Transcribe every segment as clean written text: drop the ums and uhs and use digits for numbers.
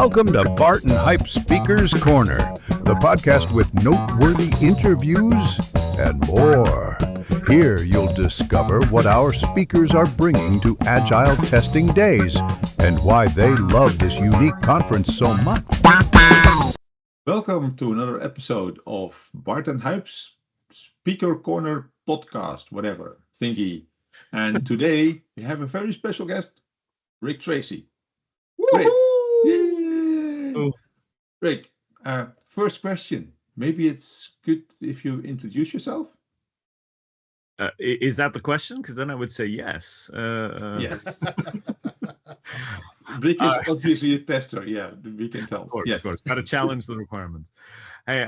Welcome to Bart and Huib Speakers Corner, the podcast with noteworthy interviews and more. Here you'll discover what our speakers are bringing to Agile Testing Days and why they love this unique conference so much. Welcome to another episode of Bart and Huib's Speaker Corner podcast, whatever, thingy. And today we have a very special guest, Rick Tracy. Rick. Yay! Rick, first question. Maybe it's good if you introduce yourself. Is that the question? Because then I would say yes. Yes. Rick is obviously a tester. Yeah, we can tell. Of course, yes. of course. Got to challenge the requirements. Hey,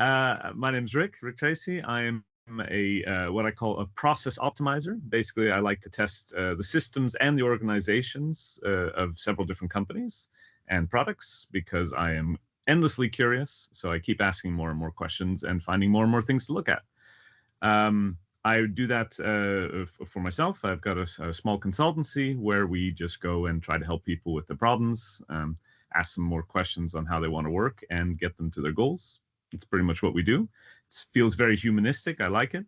my name's Rick Tracy. I am a what I call a process optimizer. Basically, I like to test the systems and the organizations of several different companies and products because I am endlessly curious. So I keep asking more and more questions and finding more and more things to look at. I do that for myself. I've got a small consultancy where we just go and try to help people with the problems, ask them more questions on how they want to work and get them to their goals. It's pretty much what we do. It feels very humanistic. I like it.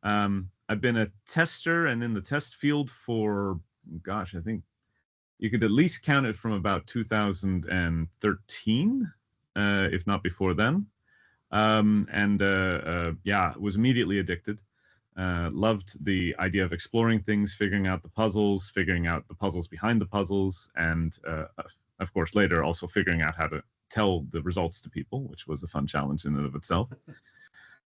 I've been a tester and in the test field for, gosh, I think you could at least count it from about 2013, if not before then. Yeah, was immediately addicted. Loved the idea of exploring things, figuring out the puzzles behind the puzzles, and of course later also figuring out how to tell the results to people, which was a fun challenge in and of itself.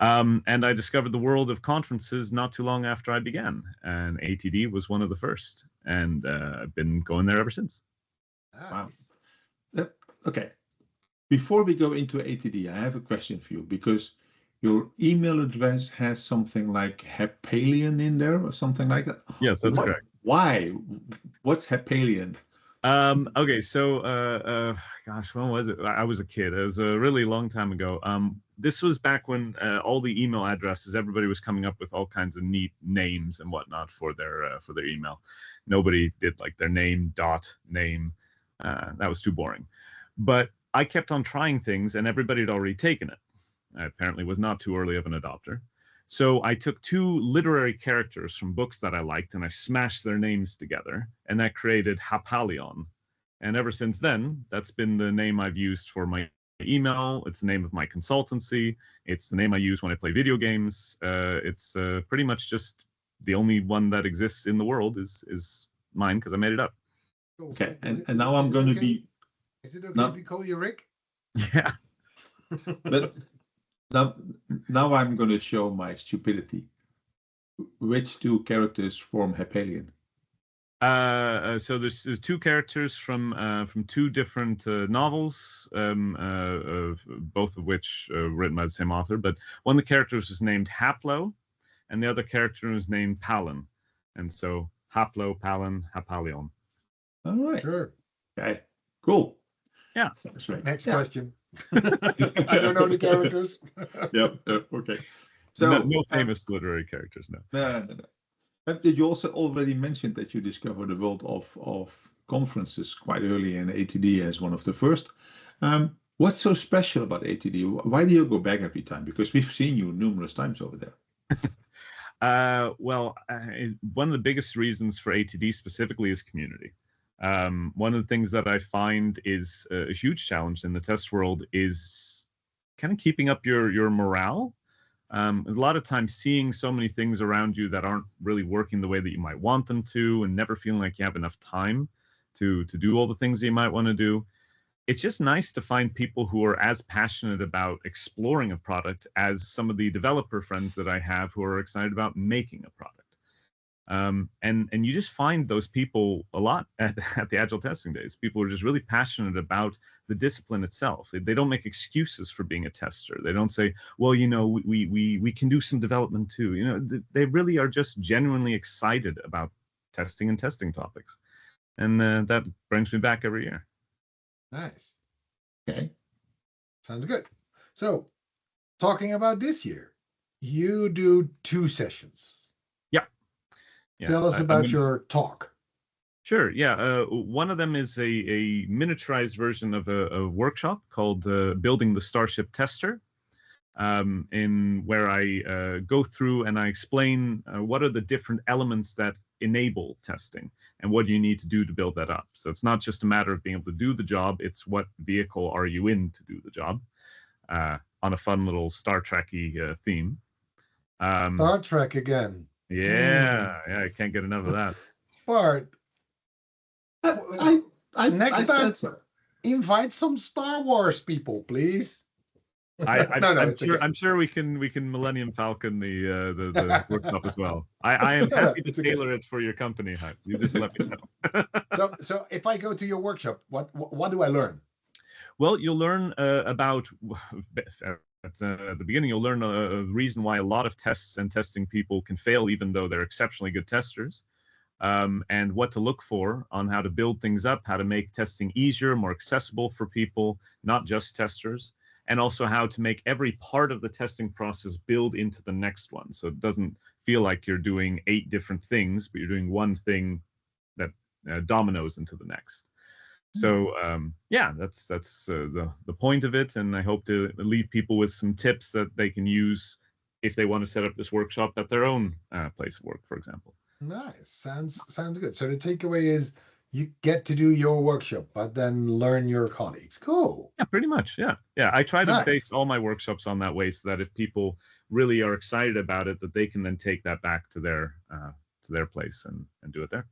And I discovered the world of conferences not too long after I began, and ATD was one of the first, and I've been going there ever since. Wow. Okay. Before we go into ATD, I have a question for you because your email address has something like Hepalian in there or something like that. Yes, that's correct. Why? What's Hepalian? Okay, so gosh, when was it? I was a kid. It was a really long time ago. This was back when all the email addresses, everybody was coming up with all kinds of neat names and whatnot for their email. Nobody did like their name, name. That was too boring. But I kept on trying things and everybody had already taken it. I apparently was not too early of an adopter. So I took two literary characters from books that I liked and I smashed their names together, and that created Hapalion. And ever since then, that's been the name I've used for my email. It's the name of my consultancy. It's the name I use when I play video games. It's pretty much just the only one that exists in the world is mine because I made it up. Cool. Okay, So and now I'm going to be... Is it okay if we call you Rick? Yeah. But now I'm going to show my stupidity. Which two characters form Hepalian? So there's two characters from two different novels, both of which written by the same author. But one of the characters was named Haplo, and the other character was named Palin. And so Haplo, Palin, Hapalion. All right. Sure. Okay. Cool. Yeah. Sounds right. Next question. I don't know the characters. Yep. Okay. So No famous literary characters, no. No. Did you also already mention that you discovered the world of conferences quite early in ATD as one of the first? What's so special about ATD? Why do you go back every time? Because we've seen you numerous times over there. Well, one of the biggest reasons for ATD specifically is community. One of the things that I find is a huge challenge in the test world is kind of keeping up your morale. A lot of times seeing so many things around you that aren't really working the way that you might want them to, and never feeling like you have enough time to do all the things that you might want to do. It's just nice to find people who are as passionate about exploring a product as some of the developer friends that I have who are excited about making a product. And you just find those people a lot at the Agile Testing Days. People are just really passionate about the discipline itself. They don't make excuses for being a tester. They don't say, well, we can do some development too. They really are just genuinely excited about testing and testing topics. And that brings me back every year. Nice. Okay. Sounds good. So, talking about this year, you do 2 sessions. Yeah, Tell us about your talk. Sure. Yeah. One of them is a miniaturized version of a workshop called Building the Starship Tester, in where I go through and I explain what are the different elements that enable testing and what do you need to do to build that up. So it's not just a matter of being able to do the job, it's what vehicle are you in to do the job, on a fun little Star Trek-y theme. Star Trek again. Yeah, I can't get enough of that. Bart, next time, so. invite some Star Wars people, please. I'm sure we can Millennium Falcon the workshop as well. I am happy to tailor it for your company, Huib. You just let me know. So if I go to your workshop, what do I learn? Well, you'll learn about at the beginning. You'll learn a reason why a lot of tests and testing people can fail, even though they're exceptionally good testers. And what to look for on how to build things up, how to make testing easier, more accessible for people, not just testers, and also how to make every part of the testing process build into the next one. So it doesn't feel like you're doing 8 different things, but you're doing one thing that dominoes into the next. So yeah, that's the point of it. And I hope to leave people with some tips that they can use if they want to set up this workshop at their own place of work, for example. Nice. Sounds good. So the takeaway is you get to do your workshop, but then learn your colleagues. Cool. Yeah, pretty much. Yeah. I try to base all my workshops on that way, so that if people really are excited about it, that they can then take that back to their place and do it there.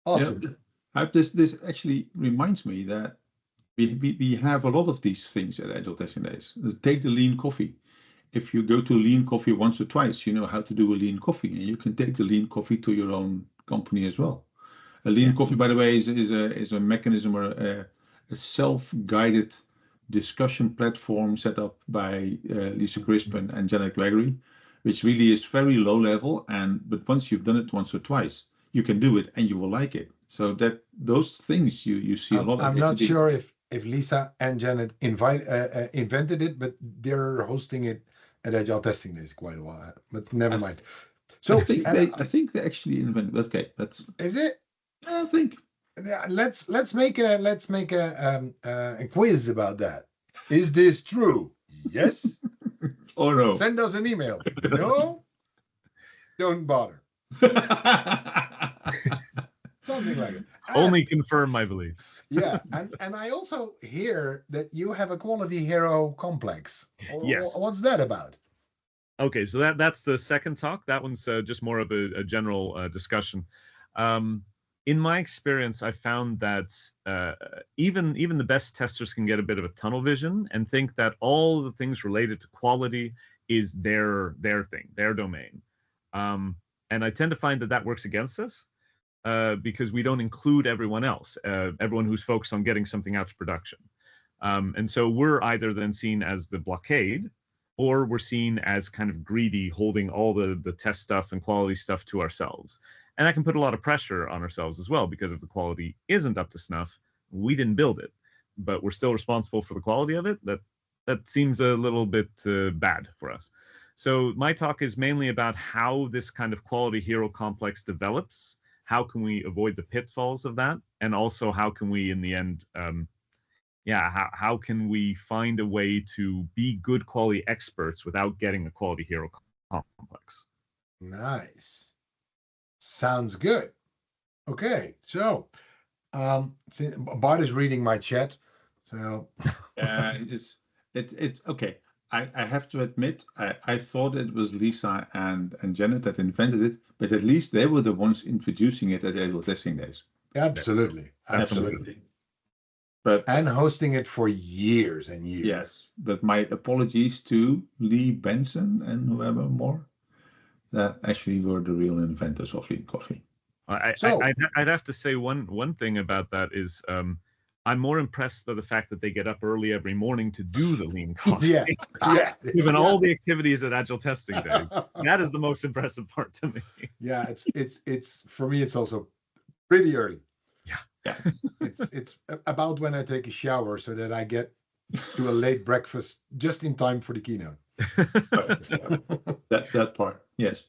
Awesome. Yeah, this actually reminds me that we have a lot of these things at Agile Testing Days. Take the lean coffee. If you go to lean coffee once or twice, you know how to do a lean coffee, and you can take the lean coffee to your own company as well. A lean coffee, by the way, is a mechanism or a self-guided discussion platform set up by Lisa Crispin and Janet Gregory, which really is very low level. But once you've done it once or twice, you can do it and you will like it. So that those things you see a lot. I'm not sure if Lisa and Janet invented it, but they're hosting it at Agile Testing Days quite a while. But never mind. So I think they actually invented. Okay, that's. Is it? I think. Yeah, let's make a quiz about that. Is this true? Yes. Or no? Send us an email. No. Don't bother. Something like it. Only confirm my beliefs. Yeah, and I also hear that you have a quality hero complex. Yes. What's that about? Okay, so that's the second talk. That one's just more of a general discussion. In my experience, I found that even the best testers can get a bit of a tunnel vision and think that all the things related to quality is their thing, their domain. And I tend to find that works against us because we don't include everyone else, everyone who's focused on getting something out to production. And so we're either then seen as the blockade, or we're seen as kind of greedy, holding all the test stuff and quality stuff to ourselves. And that can put a lot of pressure on ourselves as well, because if the quality isn't up to snuff, we didn't build it, but we're still responsible for the quality of it. That seems a little bit bad for us. So my talk is mainly about how this kind of quality hero complex develops. How can we avoid the pitfalls of that? And also how can we, in the end, how can we find a way to be good quality experts without getting a quality hero complex? Nice. Sounds good. Okay, so Bart is reading my chat. So it's okay. I have to admit, I thought it was Lisa and Janet that invented it, but at least they were the ones introducing it at Agile Testing Days. Absolutely. And hosting it for years and years. Yes, but my apologies to Lee Benson and whoever more that actually were the real inventors of lean coffee. I'd have to say one thing about that is I'm more impressed by the fact that they get up early every morning to do the lean coffee. Given all the activities at Agile Testing Days, that is the most impressive part to me. Yeah, it's for me. It's also pretty early. Yeah. It's about when I take a shower so that I get to a late breakfast just in time for the keynote. that part, yes.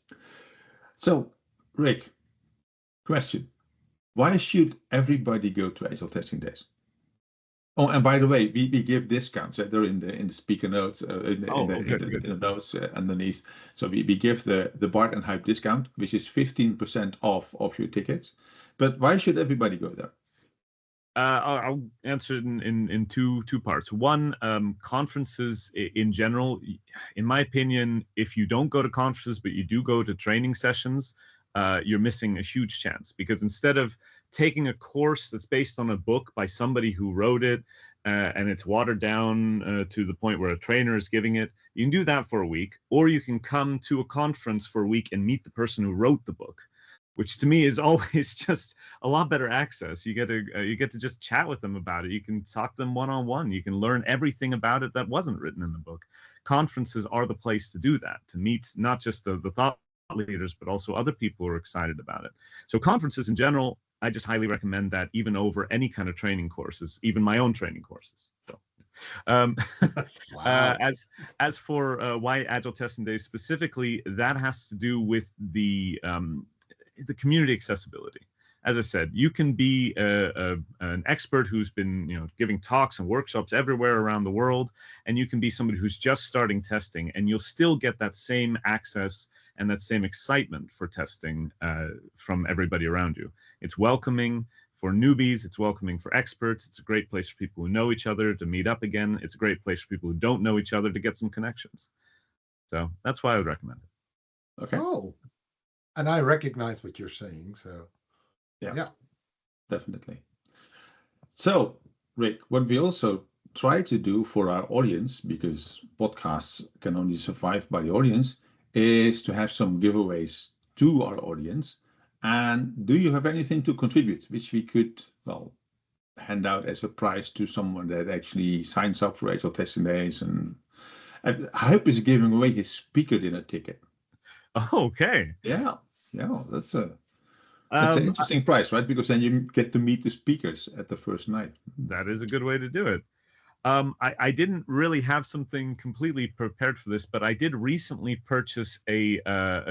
So, Rick, question. why should everybody go to Agile Testing Days? Oh, and by the way, we give discounts. They're in the speaker notes, in the notes underneath. So we give the Bart and Huib discount, which is 15% off of your tickets. But why should everybody go there? I'll answer it in two parts. One, conferences in general, in my opinion, if you don't go to conferences but you do go to training sessions, you're missing a huge chance, because instead of taking a course that's based on a book by somebody who wrote it and it's watered down to the point where a trainer is giving it, you can do that for a week, or you can come to a conference for a week and meet the person who wrote the book, which to me is always just a lot better access. You get to just chat with them about it. You can talk to them one-on-one. You can learn everything about it that wasn't written in the book. Conferences are the place to do that, to meet not just the thought leaders, but also other people who are excited about it. So conferences in general, I just highly recommend that, even over any kind of training courses, even my own training courses. So, Wow. as for why Agile Testing Days specifically, that has to do with the community accessibility. As I said, you can be an expert who's been giving talks and workshops everywhere around the world, and you can be somebody who's just starting testing, and you'll still get that same access and that same excitement for testing from everybody around you. It's welcoming for newbies, it's welcoming for experts, it's a great place for people who know each other to meet up again, it's a great place for people who don't know each other to get some connections. So that's why I would recommend it. Okay. Oh, and I recognize what you're saying, so yeah. Definitely. So, Rick, what we also try to do for our audience, because podcasts can only survive by the audience, is to have some giveaways to our audience. And do you have anything to contribute, which we could, hand out as a prize to someone that actually signs up for Agile Testing Days? And Huib is giving away his speaker dinner ticket. Okay. Yeah, that's an interesting prize, right? Because then you get to meet the speakers at the first night. That is a good way to do it. I didn't really have something completely prepared for this, but I did recently purchase a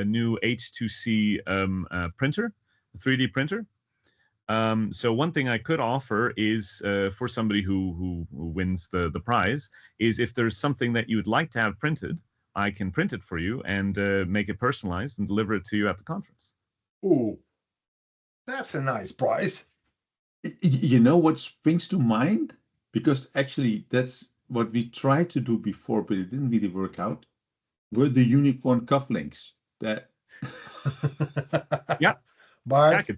new H2C printer, a 3D printer. So one thing I could offer is for somebody who wins the prize is, if there's something that you would like to have printed, I can print it for you and make it personalized and deliver it to you at the conference. Ooh, that's a nice prize. You know what springs to mind? Because actually that's what we tried to do before, but it didn't really work out, were the unicorn cufflinks. That Yeah. Bart,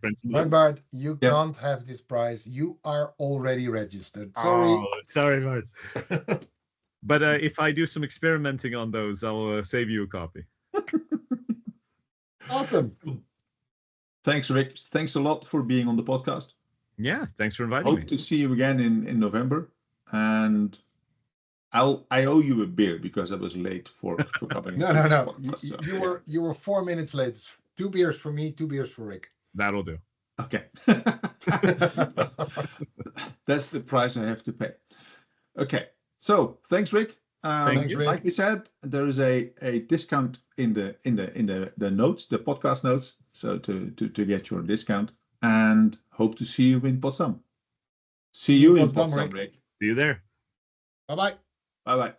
you can't have this prize. You are already registered. Sorry. Oh, sorry, Bart. But if I do some experimenting on those, I'll save you a copy. Awesome. Thanks, Rick. Thanks a lot for being on the podcast. Yeah, thanks for inviting me. Hope to see you again in November. And I owe you a beer because I was late for coming. No. Podcast, You were 4 minutes late. 2 beers for me, 2 beers for Rick. That'll do. Okay. That's the price I have to pay. Okay. So thanks, Rick. Thanks, Rick. Like we said, there is a discount in the notes, the podcast notes. So to get your discount, and hope to see you in Potsdam. See you in Potsdam, Rick. See you there. Bye-bye. Bye-bye.